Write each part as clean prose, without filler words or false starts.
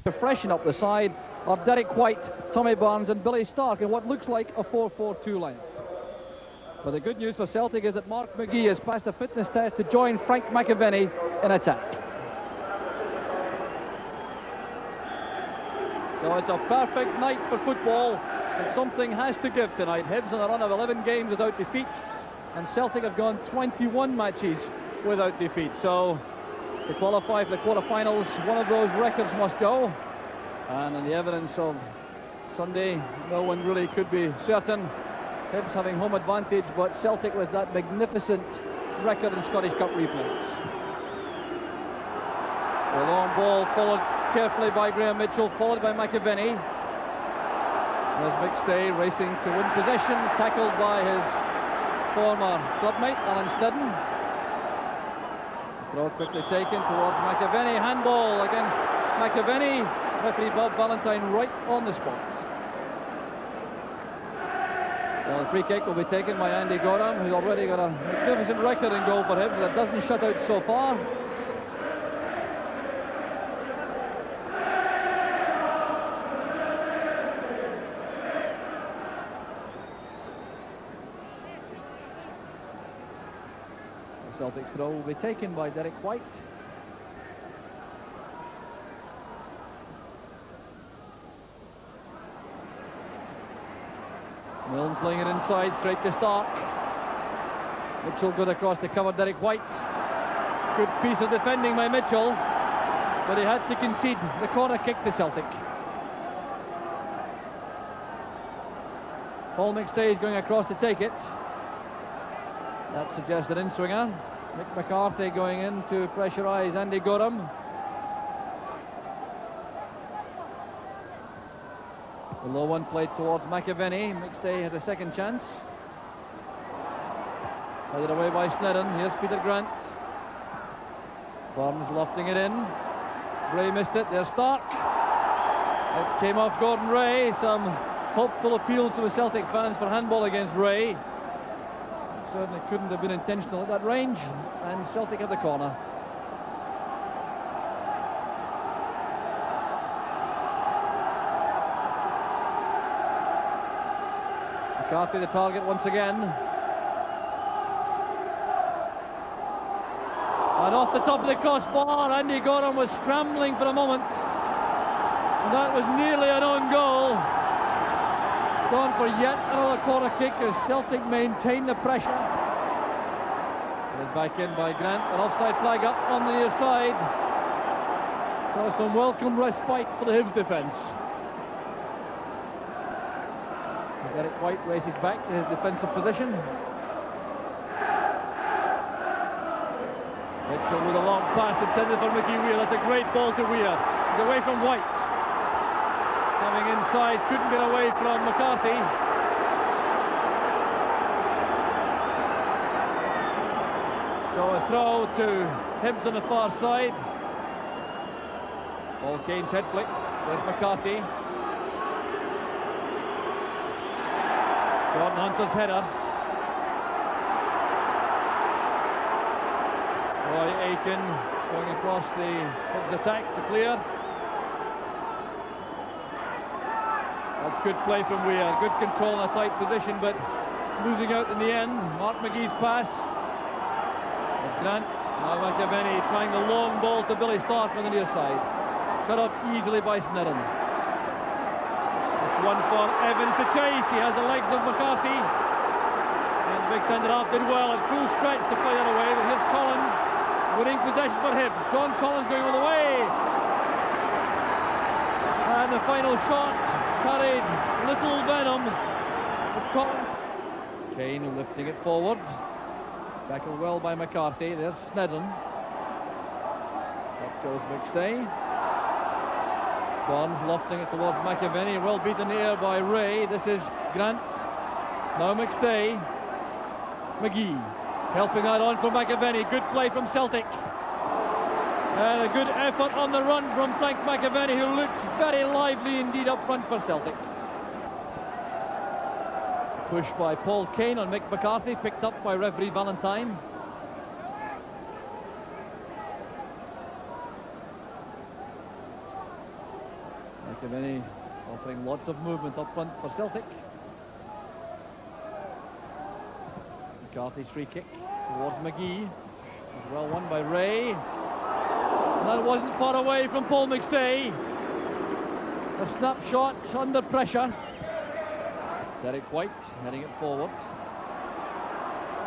to freshen up the side are Derek White, Tommy Barnes and Billy Stark in what looks like a 4-4-2 line. But the good news for Celtic is that Mark McGee has passed the fitness test to join Frank McAvenny in attack. So it's a perfect night for football, and something has to give tonight. Hibs on a run of 11 games without defeat, and Celtic have gone 21 matches without defeat. So to qualify for the quarter-finals, one of those records must go. And in the evidence of Sunday, no one really could be certain. Hibs having home advantage, but Celtic with that magnificent record in Scottish Cup replays. The long ball followed carefully by Graham Mitchell, followed by McAvenny. There's McStay racing to win possession, tackled by his former clubmate Alan Snedden. Throw quickly taken towards McAvenny, handball against McAvenny. Referee Bob Valentine right on the spot. So the free kick will be taken by Andy Gorham, who's already got a magnificent record in goal for him, with a dozen shutouts so far. The Celtic's throw will be taken by Derek White. Milne playing it inside, straight to Stark. Mitchell good across to cover Derek White. Good piece of defending by Mitchell, but he had to concede the corner kick to Celtic. Paul McStay is going across to take it. That suggests an in-swinger. Mick McCarthy going in to pressurise Andy Gorham. The low one played towards McAvenny. McStay has a second chance. Headed away by Snedden. Here's Peter Grant. Barnes lofting it in. Ray missed it. There's Stark. It came off Gordon Ray. Some hopeful appeals to the Celtic fans for handball against Ray. It certainly couldn't have been intentional at that range. And Celtic have the corner. McCarthy the target once again. And off the top of the crossbar, Andy Gorham was scrambling for a moment. And that was nearly an own goal. Gone for yet another corner kick as Celtic maintain the pressure. Put back in by Grant, an offside flag up on the near side. So some welcome respite for the Hibs defence. Derek White races back to his defensive position. Mitchell with a long pass intended for Mickey Weir. That's a great ball to Weir. He's away from White. Coming inside, couldn't get away from McCarthy. So a throw to Hibs on the far side. Paul Kane's head flick. There's McCarthy. Gordon Hunter's header. Roy Aiken going across the Hibs attack to clear. That's good play from Weir. Good control in a tight position, but losing out in the end. Mark McGee's pass. Grant, now McAvenny trying the long ball to Billy Stark on the near side. Cut off easily by Snedden. It's one for Evans to chase. He has the legs of McCarthy. And the big centre-half did well at full stretch to play that away. But here's Collins winning possession for Hibs. John Collins going all the way. And the final shot carried little venom. Kane lifting it forward. Tackled well by McCarthy. There's Snedden. Up goes McStay. Barnes lofting it towards McAvenny. Well beaten here by Ray. This is Grant. Now McStay. McGee helping out on for McAvenny. Good play from Celtic. And a good effort on the run from Frank McAvenny, who looks very lively indeed up front for Celtic. Push by Paul Kane on Mick McCarthy, picked up by referee Valentine. McNeil offering lots of movement up front for Celtic. McCarthy's free kick towards McGee. Well won by Ray. And that wasn't far away from Paul McStay. A snapshot under pressure. Derek White heading it forward.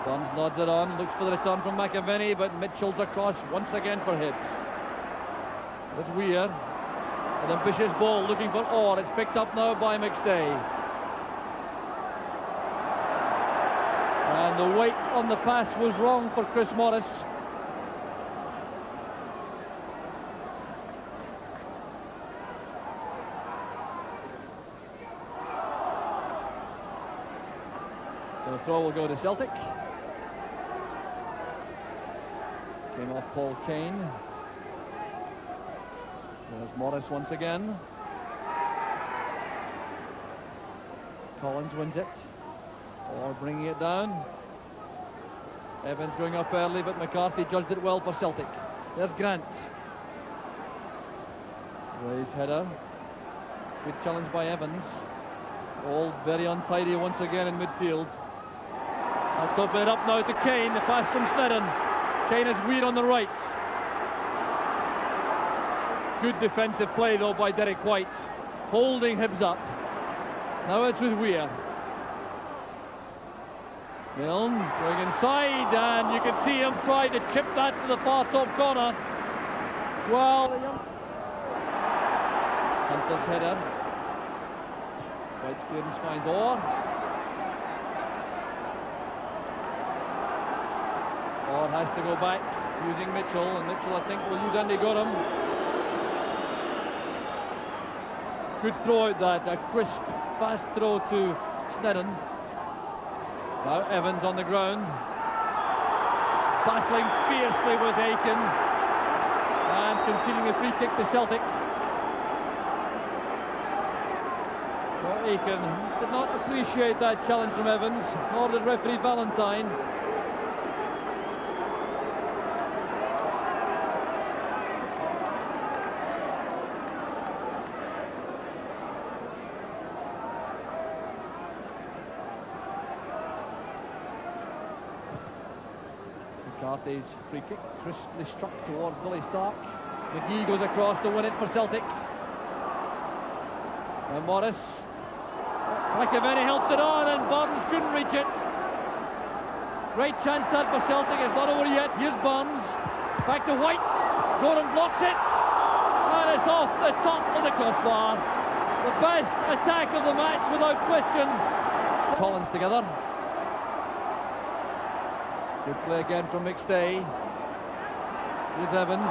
Burns nods it on, looks for the return from McAvenny, but Mitchell's across once again for Hibs. It's Weir. An ambitious ball looking for Orr. It's picked up now by McStay. And the weight on the pass was wrong for Chris Morris. So the throw will go to Celtic. Came off Paul Kane. There's Morris once again. Collins wins it. Or bringing it down. Evans going up early, but McCarthy judged it well for Celtic. There's Grant. Ray's header. Good challenge by Evans. All very untidy once again in midfield. Let's open it up now to Kane. The pass from Snedden. Kane has Weir on the right. Good defensive play though by Derek White, holding Hibs up. Now it's with Weir. Milne going inside, and you can see him try to chip that to the far top corner. Well, Hunter's header. White's clearance finds Orr. Orr has to go back using Mitchell, and Mitchell I think will use Andy Gorham. Good throw out that, a crisp, fast throw to Snedden. Now Evans on the ground, battling fiercely with Aiken, and conceding a free kick to Celtic. Well, Aiken did not appreciate that challenge from Evans, nor did referee Valentine. McCarthy's free kick, crisply struck towards Billy Stark. McGee goes across to win it for Celtic. And Morris. McAvenny helps it on, and Burns couldn't reach it. Great chance that for Celtic. It's not over yet. Here's Burns. Back to White. Gorham blocks it. And it's off the top of the crossbar. The best attack of the match without question. Collins together. Good play again from McStay. Here's Evans.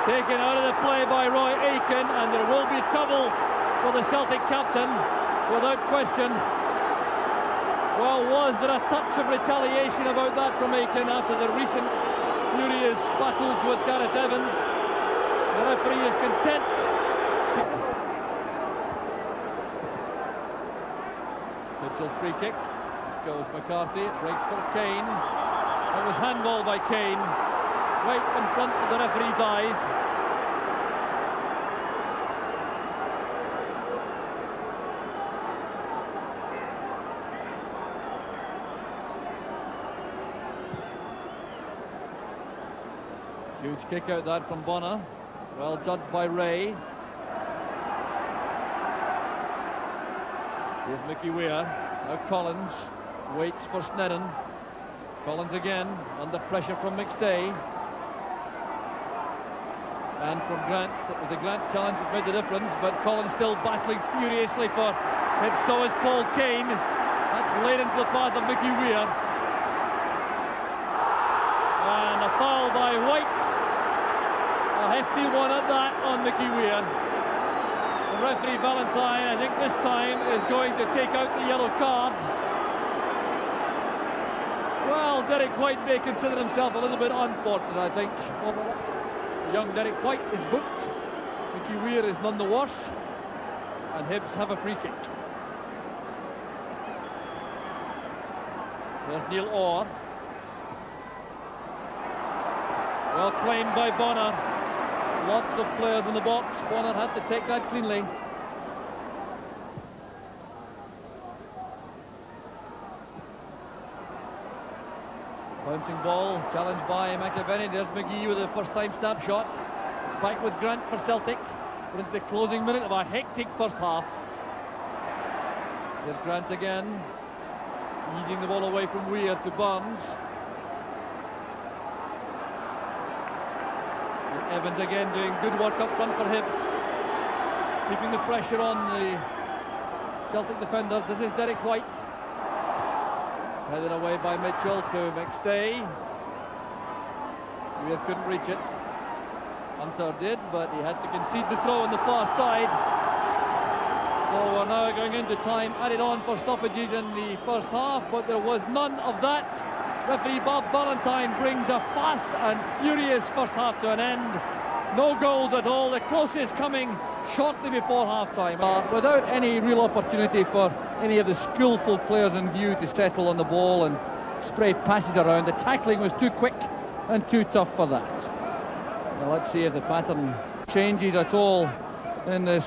Taken out of the play by Roy Aiken, and there will be trouble for the Celtic captain, without question. Well, was there a touch of retaliation about that from Aiken after the recent furious battles with Gareth Evans? The referee is content. Mitchell's free kick. Goes McCarthy. It breaks for Kane. It was handball by Kane, right in front of the referee's eyes. Huge kick out that from Bonner. Well judged by Ray. Here's Mickey Weir. Now Collins waits for Snedden. Collins again under pressure from McStay. And from Grant. It was the Grant challenge that made the difference, but Collins still battling furiously for it. So is Paul Kane. That's laid into the path of Mickey Weir. And a foul by White. A hefty one at that on Mickey Weir. The referee Valentine, I think this time, is going to take out the yellow card. Well, Derek White may consider himself a little bit unfortunate, I think. Young Derek White is booked. Mickey Weir is none the worse. And Hibs have a free kick. There's Neil Orr. Well claimed by Bonner. Lots of players in the box. Bonner had to take that cleanly. Bouncing ball, challenged by McAvenny. There's McGee with a first-time snapshot. It's back with Grant for Celtic. We're into the closing minute of a hectic first half. There's Grant again, easing the ball away from Weir to Barnes. And Evans again doing good work up front for Hibs, keeping the pressure on the Celtic defenders. This is Derek White. Headed away by Mitchell to McStay. Weir couldn't reach it. Hunter did, but he had to concede the throw on the far side. So we're now going into time added on for stoppages in the first half, but there was none of that. Referee Bob Ballantyne brings a fast and furious first half to an end. No goals at all, the closest coming shortly before half-time. Without any real opportunity for any of the skillful players in view to settle on the ball and spray passes around. The tackling was too quick and too tough for that. Well, let's see if the pattern changes at all in this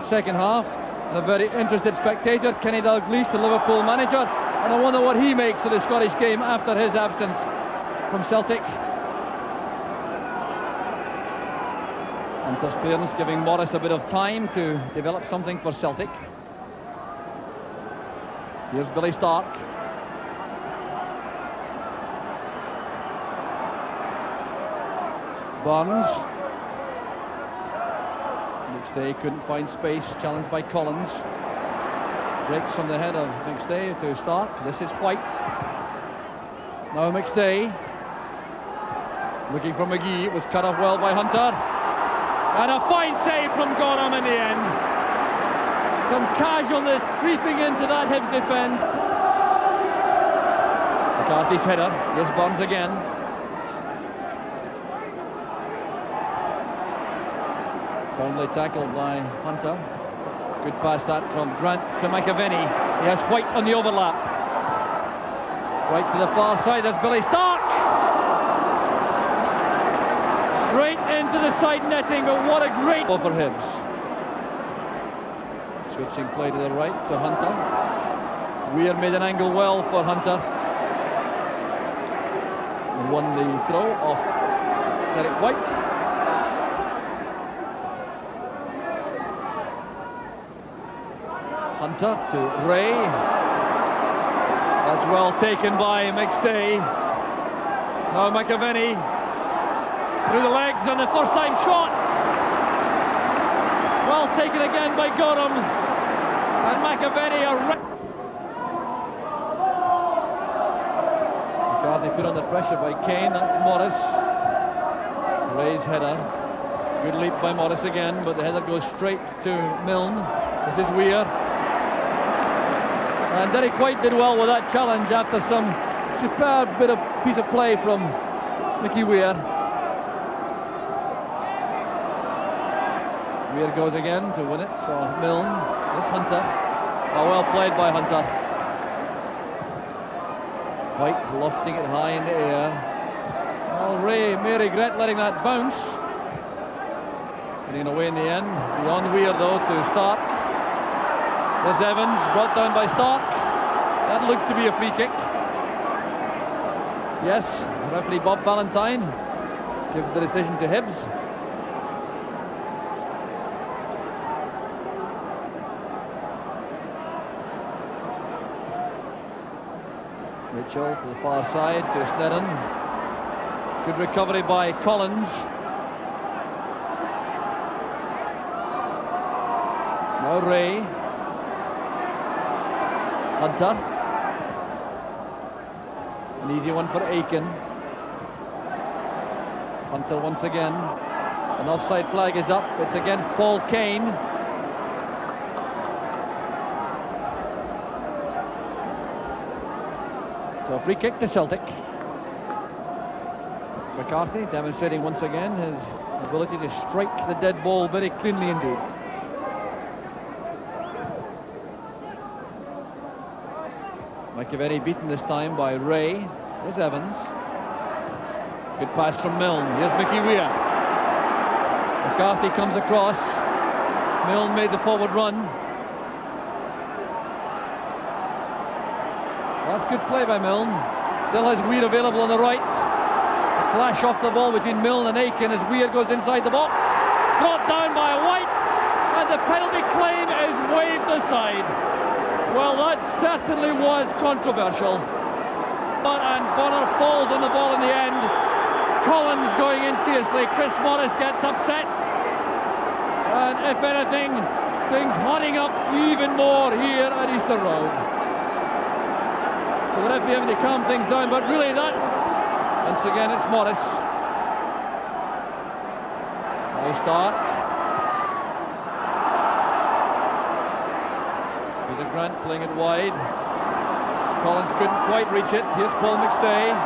second half. And a very interested spectator, Kenny Dalglish, the Liverpool manager, and I wonder what he makes of the Scottish game after his absence from Celtic. Hunter's clearance giving Morris a bit of time to develop something for Celtic. Here's Billy Stark. Barnes. McStay couldn't find space, challenged by Collins. Breaks from the head of McStay to Stark. This is White. Now McStay. Looking for McGee. It was cut off well by Hunter. And a fine save from Gorham in the end. Some casualness creeping into that Hibs defence. McCarthy's header. Here's Burns again. Firmly tackled by Hunter. Good pass that from Grant to McAvenny. He has White on the overlap. Right to the far side, there's Billy Stark. Straight into the side netting, but what a great ball for Hibs. Switching play to the right to Hunter. Weir made an angle well for Hunter. And won the throw off Derek White. Hunter to Ray. That's well taken by McStay. Now McAvenny through the legs and the first time shot. Well taken again by Gorham. And McAvenny McCarthy put under pressure by Kane. That's Morris. Ray's header. Good leap by Morris again, but the header goes straight to Milne. This is Weir. And Derek White did well with that challenge after some superb piece of play from Mickey Weir. Weir goes again to win it for Milne. It's Hunter. Oh, well played by Hunter. White lofting it high in the air. Well, Ray may regret letting that bounce. Getting away in the end. Beyond Weir though to Stark. There's Evans, brought down by Stark. That looked to be a free kick. Yes, referee Bob Ballantyne gives the decision to Hibs. Mitchell to the far side to Snedden. Good recovery by Collins. Now Ray. Hunter. An easy one for Aiken. Hunter once again. An offside flag is up. It's against Paul Kane. So a free kick to Celtic. McCarthy demonstrating once again his ability to strike the dead ball very cleanly indeed. McAvenny beaten this time by Ray. Here's Evans. Good pass from Milne. Here's Mickey Weir. McCarthy comes across. Milne made the forward run. That's good play by Milne. Still has Weir available on the right. A clash off the ball between Milne and Aiken as Weir goes inside the box. Brought down by White, and the penalty claim is waved aside. Well, that certainly was controversial. And Bonner falls on the ball in the end. Collins going in fiercely. Chris Morris gets upset. And if anything, things hotting up even more here at Easter Road. So the referee having to calm things down, but really that, once again it's Morris. Now Stark. Peter Grant playing it wide. Collins couldn't quite reach it. Here's Paul McStay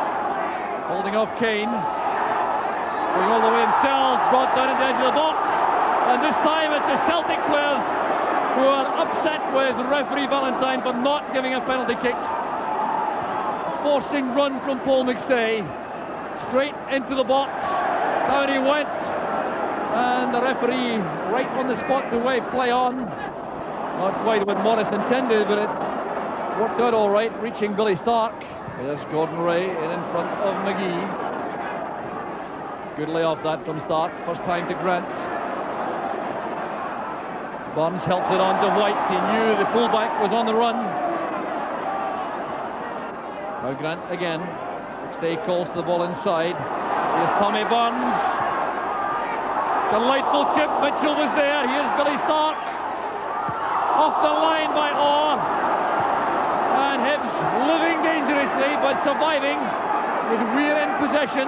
holding off Kane. Going all the way himself, brought down at the edge of the box. And this time it's the Celtic players who are upset with referee Valentine for not giving a penalty kick. A forcing run from Paul McStay. Straight into the box. Down he went. And the referee right on the spot to wave play on. Not quite what Morris intended, but it worked out all right, reaching Billy Stark. There's Gordon Ray in front of McGee. Good layoff that from Stark. First time to Grant. Barnes helped it on to White. He knew the fullback was on the run. Now Grant again. McStay calls to the ball inside. Here's Tommy Barnes. Delightful chip. Mitchell was there. Here's Billy Stark. Off the line by Orr. And Hibs living dangerously but surviving with Weir in possession,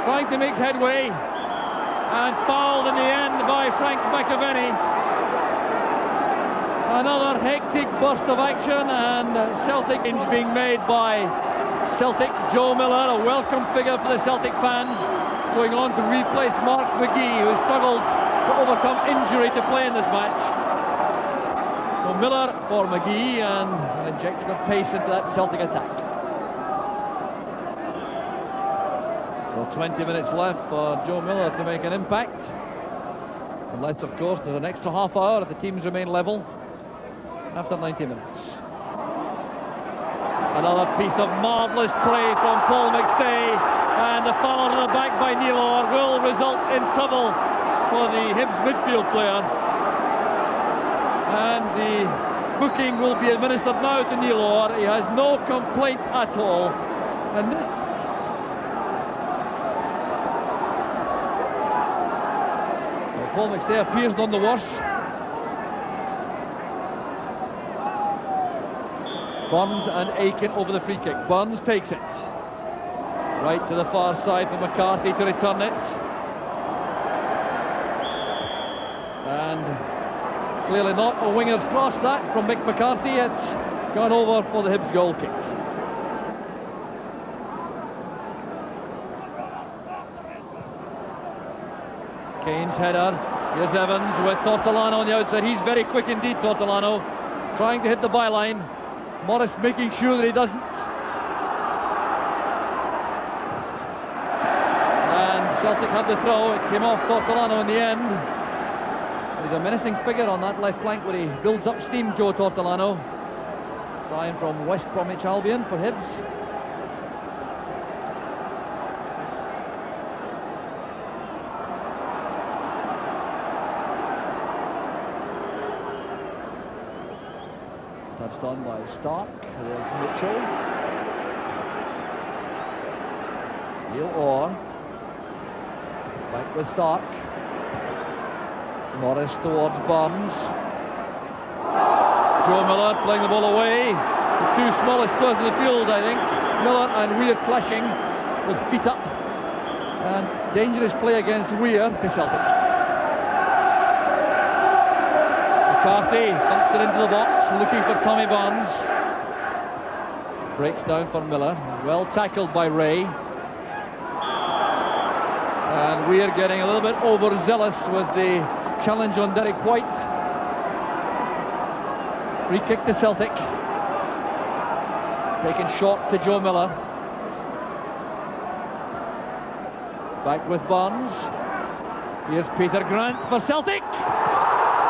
trying to make headway, and fouled in the end by Frank McAvenny. Another hectic burst of action, and Celtic being made by Celtic. Joe Miller, a welcome figure for the Celtic fans, going on to replace Mark McGee, who struggled to overcome injury to play in this match. So Miller for McGee, and an injection of pace into that Celtic attack. So 20 minutes left for Joe Miller to make an impact. Unless, of course, there's an extra half hour if the teams remain level after 90 minutes. Another piece of marvellous play from Paul McStay, and the foul to the back by Neil Orr will result in trouble for the Hibs midfield player. And the booking will be administered now to Neil Orr. He has no complaint at all. And well, Paul McStay appears none the worse. Burns and Aiken over the free kick. Burns takes it right to the far side for McCarthy to return it. And clearly not a winger's cross that from Mick McCarthy. It's gone over for the Hibs goal kick. Kane's header. Here's Evans with Tortolano on the outside. He's very quick indeed, Tortolano, trying to hit the byline. Morris making sure that he doesn't. And Celtic had the throw. It came off Tortolano in the end. He's a menacing figure on that left flank where he builds up steam, Joe Tortolano. Sign from West Bromwich Albion for Hibs. Touched on by Stark. There's Mitchell. Neil Orr. Back with Stark. Morris towards Barnes. Joe Miller playing the ball away. The two smallest players in the field, I think. Miller and Weir clashing with feet up. And dangerous play against Weir to Celtic. McCarthy dumps it into the box, looking for Tommy Barnes. Breaks down for Miller. Well tackled by Ray. And Weir getting a little bit overzealous with the challenge on Derek White. Free kick to Celtic. Taken short to Joe Miller. Back with Barnes. Here's Peter Grant for Celtic.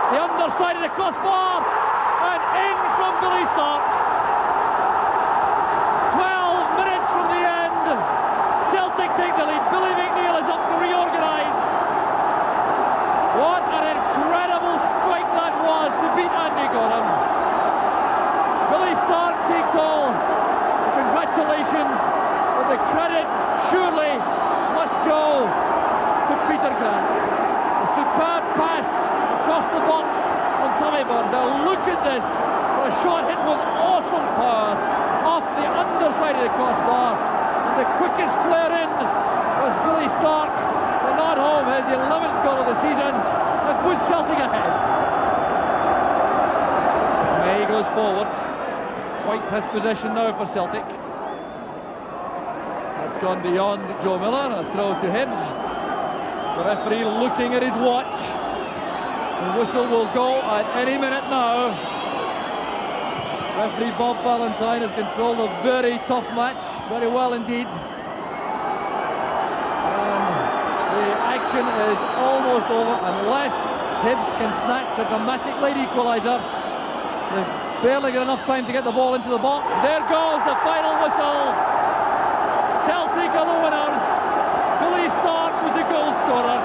The underside of the crossbar, and in from Billy Stark. 12 minutes from the point has possession now for Celtic. That's gone beyond Joe Miller, a throw to Hibs. The referee looking at his watch. The whistle will go at any minute now. Referee Bob Valentine has controlled a very tough match, very well indeed. And the action is almost over unless Hibs can snatch a dramatic late equaliser. They've barely got enough time to get the ball into the box. There goes the final whistle. Celtic are the winners. Billy Stark was the goal scorer.